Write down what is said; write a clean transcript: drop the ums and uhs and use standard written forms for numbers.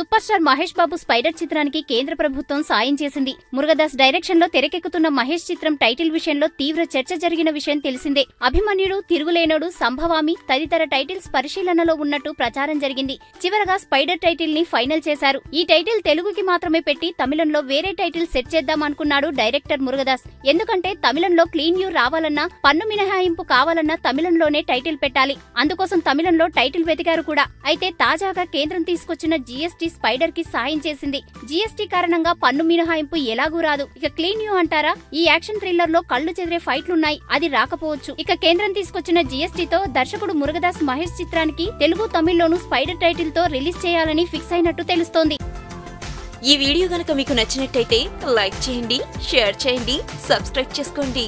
Super star Mahesh Babu spider చిత్రానికి కేంద్ర ప్రభుత్వం సాయం చేసింది. మురుగదాస్ డైరెక్షన్ లో తెరకెక్కుతున్న మహేష్ చిత్రం టైటిల్ విషయంలో తీవ్ర చర్చ జరిగిన విషయం తెలిసిందే. అభిమన్యుడు, తిరుగులేనోడు, సంభవామి తదితర టైటిల్స్ పరిశీలనలో ఉన్నట్టు ప్రచారం జరిగింది. చివరగా స్పైడర్ టైటిల్ ని ఫైనల్ చేశారు. ఈ టైటిల్ తెలుగుకి మాత్రమే పెట్టి తమిళంలో వేరే టైటిల్ సెట్ చేద్దామనుకున్నాడు డైరెక్టర్ మురుగదాస్. ఎందుకంటే తమిళంలో క్లీన్ యూ రావాలన్నా, పన్ను మినహాయింపు కావాలన్నా తమిళంలోనే టైటిల్ పెట్టాలి. అందుకోసం తమిళంలో టైటిల్ వెతికారు కూడా. అయితే తాజాగా కేంద్రం తీసుకొచ్చిన జీఎస్టీ స్పైడర్ కి సాయం చేసింది. జీఎస్టీ కారణంగా పన్ను మినహాయింపు ఎలాగూ రాదు. ఇక క్లీన్ యూ అంటారా? ఈ యాక్షన్ థ్రిల్లర్ లో కళ్లు చెదిరే ఫైట్లున్నాయి, అది రాకపోవచ్చు. ఇక కేంద్రం తీసుకొచ్చిన జీఎస్టీతో దర్శకుడు మురుగదాస్ మహేష్ చిత్రానికి తెలుగు, తమిళ్లోనూ స్పైడర్ టైటిల్ తో రిలీజ్ చేయాలని ఫిక్స్ అయినట్టు తెలుస్తోంది. ఈ వీడియో గనుక మీకు నచ్చినట్టయితే లైక్ చేయండి, షేర్ చేయండి, సబ్స్క్రైబ్ చేసుకోండి.